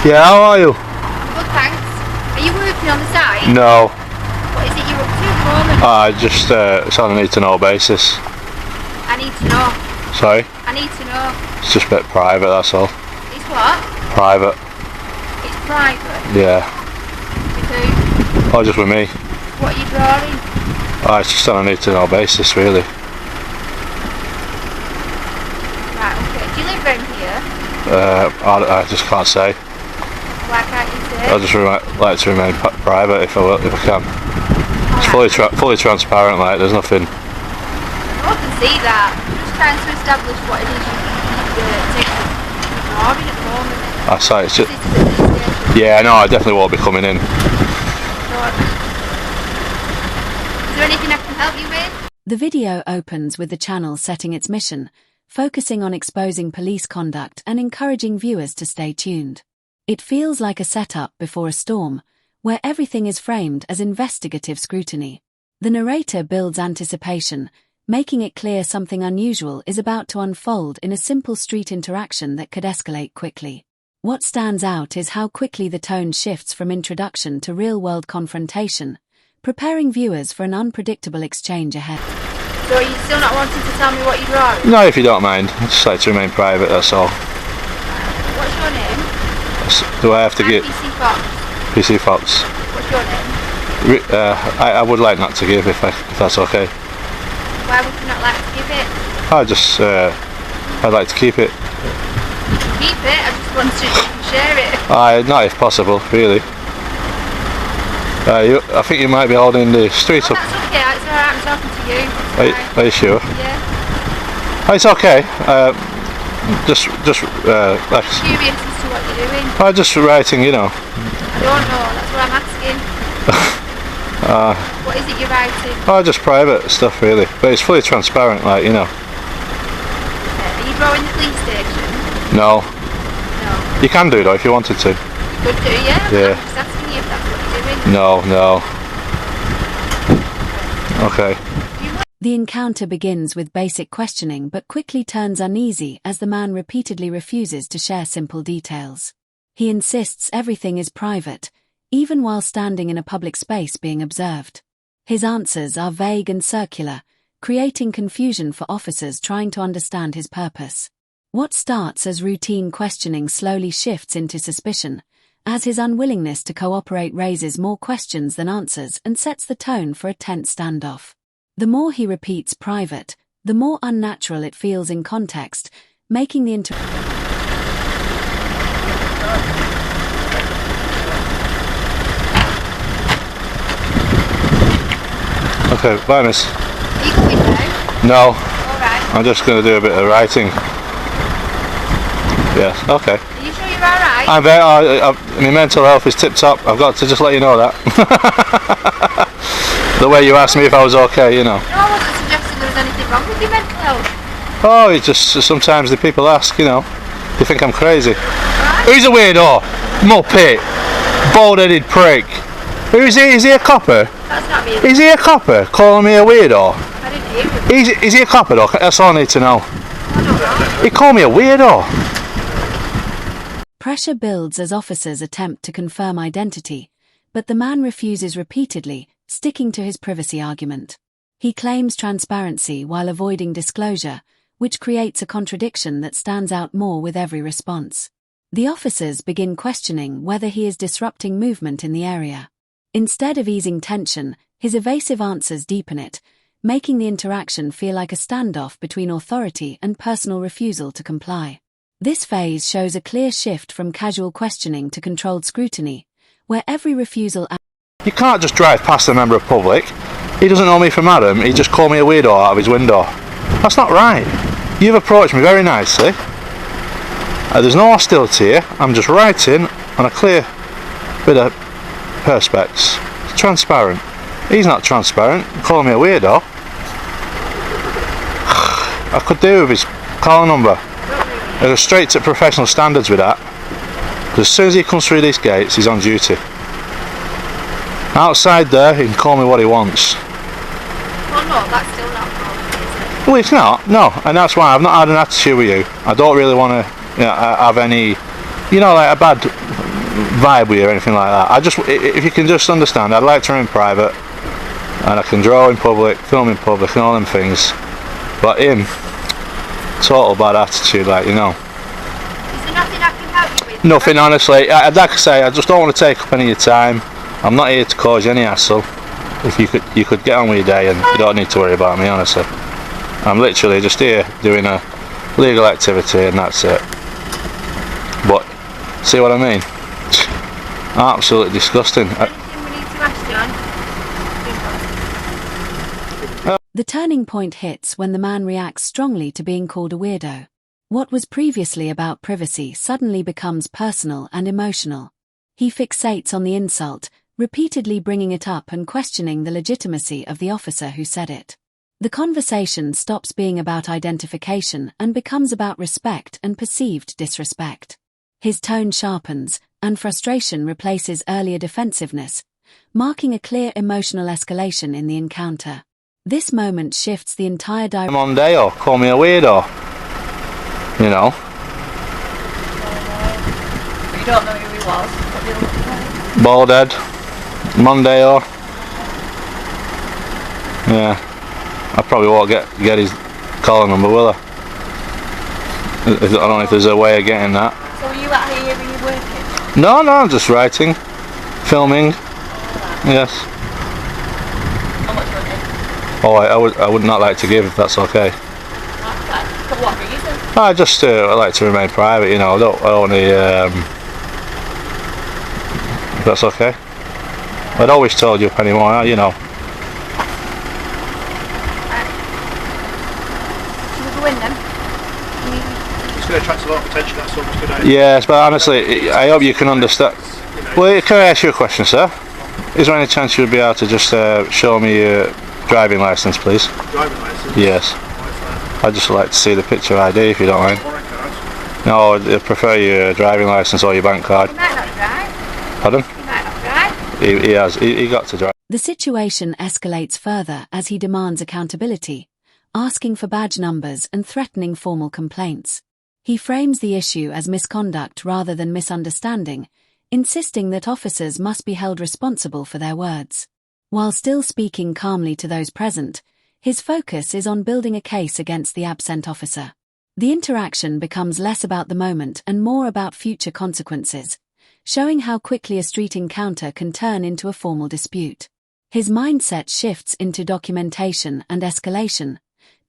Yeah, how are you? Good, thanks. Are you working on the site? No. What is it you're up to at the moment? It's on a need-to-know basis. I need to know. Sorry? I need to know. It's just a bit private, that's all. It's what? Private. It's private? Yeah. With who? Oh, just with me. What are you drawing? It's just on a need-to-know basis, really. Right, okay. Do you live around here? I just can't say. Why can't you say? I just like to remain private if I can. It's fully transparent, like, there's nothing... I can see that. I'm just trying to establish what it is you're drawing at the moment. It's just... Yeah, no, I definitely won't be coming in. Is there anything I can help you with? The video opens with the channel setting its mission, focusing on exposing police conduct and encouraging viewers to stay tuned. It feels like a setup before a storm, where everything is framed as investigative scrutiny. The narrator builds anticipation, making it clear something unusual is about to unfold in a simple street interaction that could escalate quickly. What stands out is how quickly the tone shifts from introduction to real-world confrontation, preparing viewers for an unpredictable exchange ahead. So are you still not wanting to tell me what you're drawing? No, if you don't mind. I just like to remain private, that's all. What's your name? Do I have to give... PC Fox. PC Fox. What's your name? I would like not to give, if that's okay. Why would you not like to give it? I'd like to keep it. Keep it? I just want to share it. Not if possible, really. I think you might be holding the street up. That's okay, it's alright, I'm talking to you. Are you sure? Yeah. It's okay. Just I'm curious as to what you're doing. Just writing, you know. I don't know, that's what I'm asking. What is it you're writing? Just private stuff, really. But it's fully transparent, like, you know. Are you drawing the police station? No. No. You can do though if you wanted to. You could do, yeah? Yeah. I'm just asking you if that's what you're doing. No. Okay. The encounter begins with basic questioning but quickly turns uneasy as the man repeatedly refuses to share simple details. He insists everything is private, even while standing in a public space being observed. His answers are vague and circular, creating confusion for officers trying to understand his purpose. What starts as routine questioning slowly shifts into suspicion, as his unwillingness to cooperate raises more questions than answers and sets the tone for a tense standoff. The more he repeats private, the more unnatural it feels in context, making the Okay, bye, miss. Are you going now? No. Alright. I'm just going to do a bit of writing. Yes, okay. Are you sure you're alright? My mental health is tip-top. I've got to just let you know that. The way you asked me if I was okay, you know. No, I wasn't suggesting there was anything wrong with your mental health. Oh, it's just sometimes the people ask, you know. They think I'm crazy. Right. Who's a weirdo? Muppet. Bald-headed prick. Who's he? Is he a copper? That's not me. Is he a copper? Calling me a weirdo? I didn't hear him. Is he a copper though? That's all I need to know. I don't know. He called me a weirdo. Pressure builds as officers attempt to confirm identity, but the man refuses repeatedly, sticking to his privacy argument. He claims transparency while avoiding disclosure, which creates a contradiction that stands out more with every response. The officers begin questioning whether he is disrupting movement in the area. Instead of easing tension, his evasive answers deepen it, making the interaction feel like a standoff between authority and personal refusal to comply. This phase shows a clear shift from casual questioning to controlled scrutiny, where every refusal... You can't just drive past a member of public. He doesn't know me from Adam, he just called me a weirdo out of his window. That's not right. You've approached me very nicely. There's no hostility here, I'm just writing on a clear bit of perspex. It's transparent. He's not transparent, calling me a weirdo. I could do with his call number. I go straight to professional standards with that. Because as soon as he comes through these gates, he's on duty. Outside there, he can call me what he wants. Well, no, that's still not wrong, is it? Well, it's not, no, and that's why I've not had an attitude with you. I don't really want to have any, like a bad vibe with you or anything like that. If you can just understand, I'd like to remain private, and I can draw in public, film in public, and all them things. But him, total bad attitude, like, you know. Is there nothing I can help you with? Nothing, honestly. Like I say, I just don't want to take up any of your time. I'm not here to cause you any hassle. If you could get on with your day, and you don't need to worry about me, honestly. I'm literally just here doing a legal activity, and that's it. But see what I mean? Absolutely disgusting. Anything we need to ask John? The turning point hits when the man reacts strongly to being called a weirdo. What was previously about privacy suddenly becomes personal and emotional. He fixates on the insult, repeatedly bringing it up and questioning the legitimacy of the officer who said it. The conversation stops being about identification and becomes about respect and perceived disrespect. His tone sharpens, and frustration replaces earlier defensiveness, marking a clear emotional escalation in the encounter. This moment shifts the entire direction. Mondeo, call me a weirdo. You know. You don't know who he was. What did he look like? Bald head. Mondeo. Yeah. I probably won't get his collar number, will I? I don't know if there's a way of getting that. So are you out here, are you working? No, I'm just writing, filming. Yes. How much money? Oh, I would not like to give, if that's okay. Okay. For what reason? I just I like to remain private, you know. I don't only if that's okay. I'd always told you anymore, you know. Should we go in then? It's going to attract a lot of attention, that's all today. Yes, but honestly, I hope you can understand. Well, can I ask you a question, sir? Is there any chance you would be able to just show me your driving licence, please? Driving licence? Yes. I'd just like to see the picture ID, if you don't mind. Warrant card? No, I prefer your driving licence or your bank card. You might not drive. Pardon? You might not drive. He has. He got to drive. The situation escalates further as he demands accountability, asking for badge numbers and threatening formal complaints. He frames the issue as misconduct rather than misunderstanding, insisting that officers must be held responsible for their words. While still speaking calmly to those present, his focus is on building a case against the absent officer. The interaction becomes less about the moment and more about future consequences, showing how quickly a street encounter can turn into a formal dispute. His mindset shifts into documentation and escalation,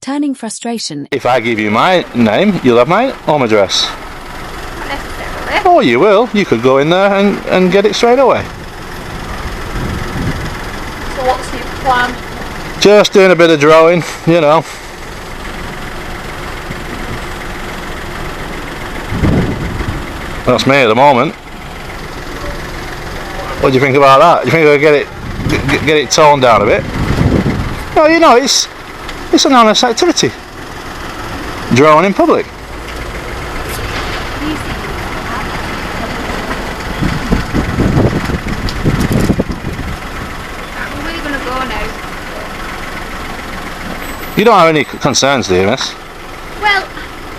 turning frustration. If I give you my name, you'll have my home address. Not necessarily. Oh, you will. You could go in there and get it straight away. So what's your plan? Just doing a bit of drawing, you know. That's me at the moment. What do you think about that? Do you think I'll get it toned down a bit? No, you know, it's an honest activity. Drawing in public. Where are you going to go now? You don't have any concerns, do you, miss? Well,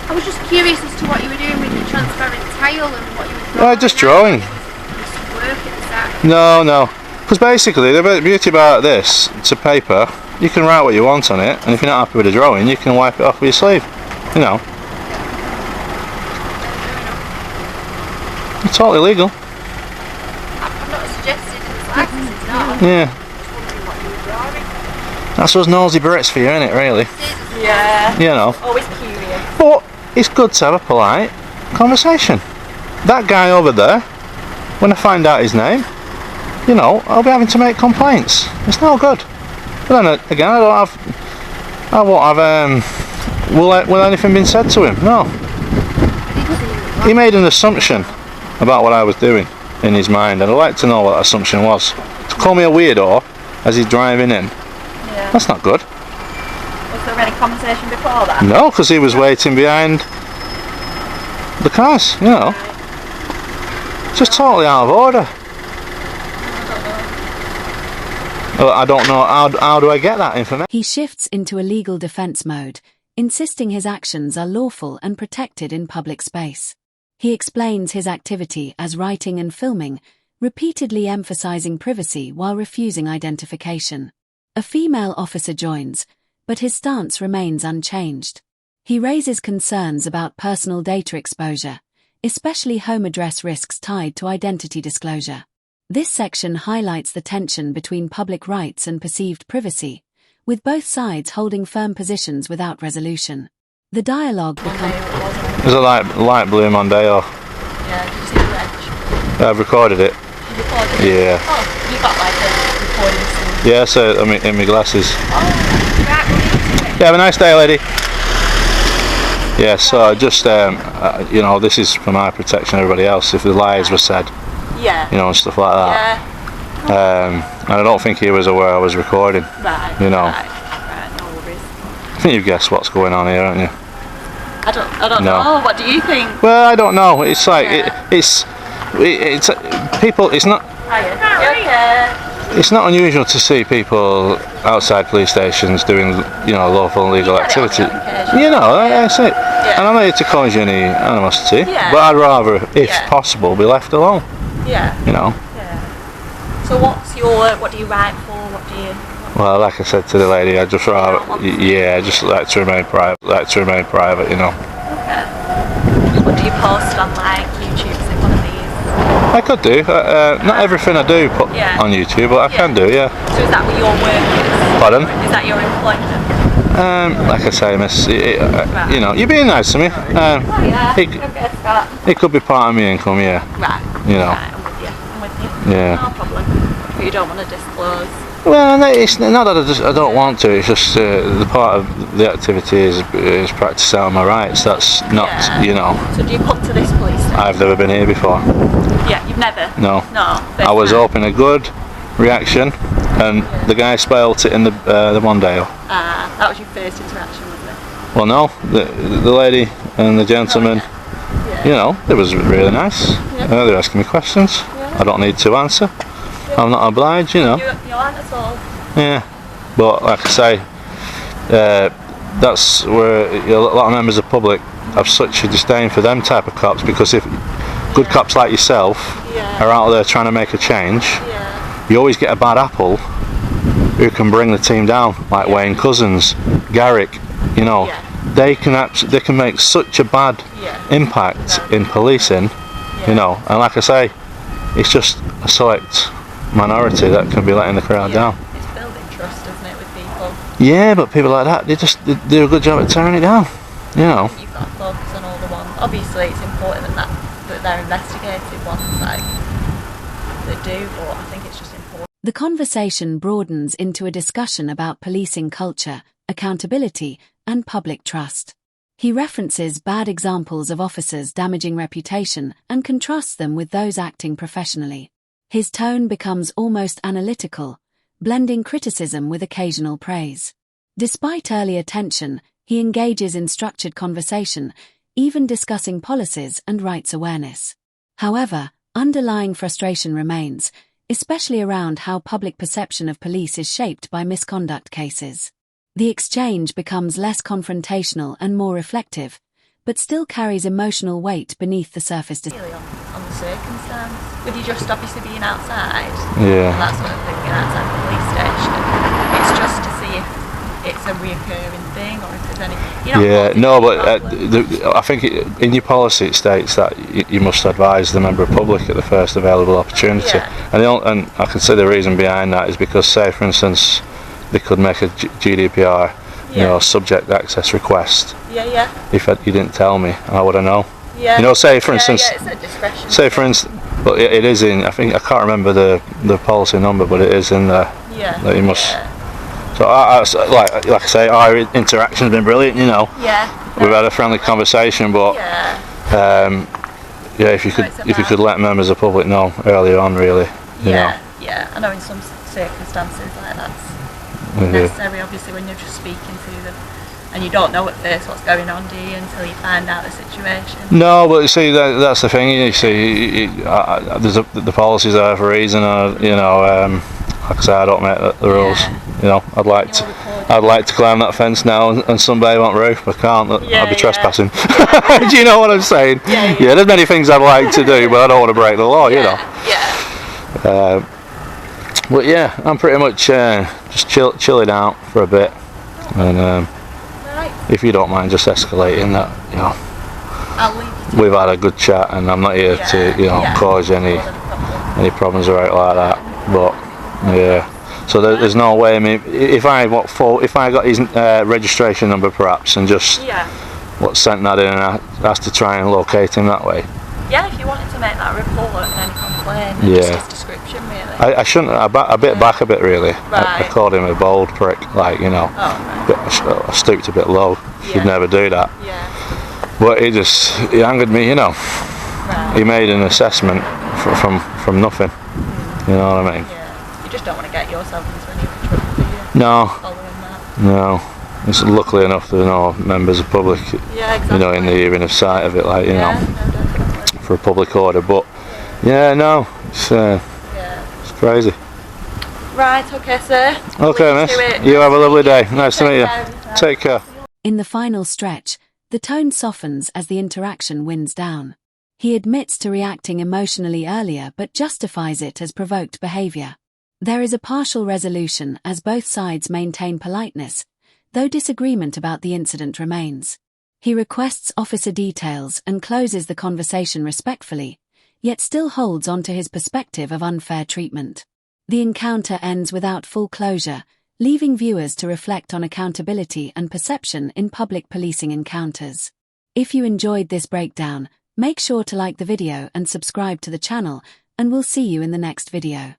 I was just curious as to what you were doing with your transparent tile and what you were drawing. Well, just drawing. Just work at the side. No. Because basically, the beauty about this, it's a paper, you can write what you want on it, and if you're not happy with the drawing, you can wipe it off with your sleeve. You know. It's totally legal. I'm not suggesting it's license, it's not. Yeah. Just wondering what you were drawing. That's those nosy Brits for you, isn't it, really? Yeah. You know. Always curious. But it's good to have a polite conversation. That guy over there, when I find out his name, you know, I'll be having to make complaints. It's no good. But then again, I won't have, will anything been said to him? No. He made an assumption about what I was doing in his mind, and I'd like to know what that assumption was. To call me a weirdo as he's driving in, Yeah. that's not good. Was there any conversation before that? No, because he was waiting behind the cars, you know. Just totally out of order. I don't know, how do I get that information? He shifts into a legal defense mode, insisting his actions are lawful and protected in public space. He explains his activity as writing and filming, repeatedly emphasizing privacy while refusing identification. A female officer joins, but his stance remains unchanged. He raises concerns about personal data exposure, especially home address risks tied to identity disclosure. This section highlights the tension between public rights and perceived privacy, with both sides holding firm positions without resolution. The dialogue becomes... Is it light blue Mondeo? Yeah, did you see the reg? I've recorded it. You recorded it? Yeah. Oh, you got like a recording scene. Yeah, so in my glasses. Oh, right. Yeah, have a nice day, lady. Yeah, so just, you know, this is for my protection and everybody else, if the lies were said, Yeah. you know, and stuff like that. Yeah. And I don't think he was aware I was recording. Right. You know. Right, no worries. I think you've guessed what's going on here, haven't you? I don't No. know. What do you think? Well, I don't know. It's like, Yeah. it's people, it's not... It's not unusual to see people outside police stations doing, you know, lawful and legal You get it on activity. the odd occasion. You know, that's it. Yeah. And I'm not here to cause you any animosity, Yeah. but I'd rather, if Yeah. possible, be left alone. Yeah. You know. Yeah. So what do you write for? What do you... Well, like I said to the lady, I just rather, yeah, I just like to remain private. You know. Okay. What do you post on like YouTube? Is it one of these? I could do. Not everything I do put Yeah. on YouTube, but I can do. Yeah. So is that what your work is? Pardon? Is that your employment? Like I say, miss, you know, you're being nice to me. Yeah. Okay, Scott. It could be part of my income, yeah. Right. You know. Right, I'm with you. Yeah. No problem. But you don't want to disclose. Well, no, it's not that I don't want to. It's just the part of the activity is practicing on my rights. That's not, Yeah. you know. So do you come to this police station? I've never been here before. Yeah, you've never? No. No. I was hoping a good reaction, and the guy spelt it in the Mondeo. That was your first interaction, wasn't it? Well, no, the lady and the gentleman, Yeah. you know, it was really nice. Yeah. They're asking me questions. Yeah. I don't need to answer. I'm not obliged, you know. You aren't at all. Yeah, but like I say, that's where a lot of members of the public have such a disdain for them type of cops, because if good cops like yourself Yeah. are out there trying to make a change, Yeah. you always get a bad apple who can bring the team down, like Wayne Cousins, Garrick, you know. Yeah. They can make such a bad Yeah. impact in policing, Yeah. you know, and like I say, it's just a select minority that can be letting the crowd down. It's building trust, isn't it, with people? Yeah, but people like that, they do a good job at tearing it down, you know. You've got to focus on all the ones. Obviously, it's important that they're investigative ones, like they do, but I think it's just important. The conversation broadens into a discussion about policing culture, accountability, and public trust. He references bad examples of officers damaging reputation and contrasts them with those acting professionally. His tone becomes almost analytical, blending criticism with occasional praise. Despite earlier tension, he engages in structured conversation, even discussing policies and rights awareness. However, underlying frustration remains, especially around how public perception of police is shaped by misconduct cases. The exchange becomes less confrontational and more reflective, but still carries emotional weight beneath the surface. Really on the circumstance. With you just obviously being outside, Yeah. and that sort of thing, being outside the police station, it's just to see if it's a reoccurring thing or if there's any... Yeah, no, but I think in your policy it states that you must advise the member of public at the first available opportunity. Yeah. And I can see the reason behind that is because, say, for instance, they could make a GDPR, you know, subject access request. Yeah. If you didn't tell me, how would I know? Yeah. You know, say for instance, Yeah, it's a discretion. say for instance, but it is in. I think I can't remember the policy number, but it is in there. Yeah. That you must. Yeah. So like I say, our interaction's been brilliant. You know, Yeah. we've had a friendly conversation, but Yeah. yeah, if you could let members of the public know earlier on, really. You know. Yeah. I know in some circumstances like that's Mhm. necessary, obviously, when you're just speaking to them. And you don't know at first what's going on, do you, until you find out the situation? No, but you see, that's the thing. You see, there's the policies there for a reason. You know, like I say, I don't make the rules. Yeah. You know, I'd like to. You're recording I'd like to climb that fence now and sunbathe on the roof. I can't. I'd Yeah, be yeah. trespassing. Do you know what I'm saying? Yeah, yeah. There's many things I'd like to do, but I don't want to break the law. You know. Yeah. But yeah, I'm pretty much just chilling out for a bit, and Right. if you don't mind just escalating that, you know, I'll leave you to we've had a good chat, and I'm not here to, you know, cause any problems or anything like that. But yeah, so there's no way. I mean, if I got his registration number perhaps, and just Yeah. sent that in, and I has to try and locate him that way. Yeah, if you wanted to make that report and then complain, and Yeah. just his description really. I shouldn't. I bit back a bit really. I Right. called him a bold prick, like, you know. Oh, right. I stooped a bit low. Yeah. You'd never do that. Yeah. But he angered me, you know. Right. He made an assessment from nothing. You know what I mean? Yeah. You just don't want to get yourself into any trouble, do you? No, Following that. no. It's luckily enough there's no members of public, Yeah, exactly. you know, in the hearing of sight of it, like, you Yeah, know, no, definitely. for a public order. But yeah, no, Yeah. it's crazy. Right, okay, sir. Okay, Leave miss. to it. You have a lovely day. Nice to Take meet you. care of yourself. Take care. In the final stretch, the tone softens as the interaction winds down. He admits to reacting emotionally earlier but justifies it as provoked behavior. There is a partial resolution as both sides maintain politeness, though disagreement about the incident remains. He requests officer details and closes the conversation respectfully, yet still holds on to his perspective of unfair treatment. The encounter ends without full closure, leaving viewers to reflect on accountability and perception in public policing encounters. If you enjoyed this breakdown, make sure to like the video and subscribe to the channel, and we'll see you in the next video.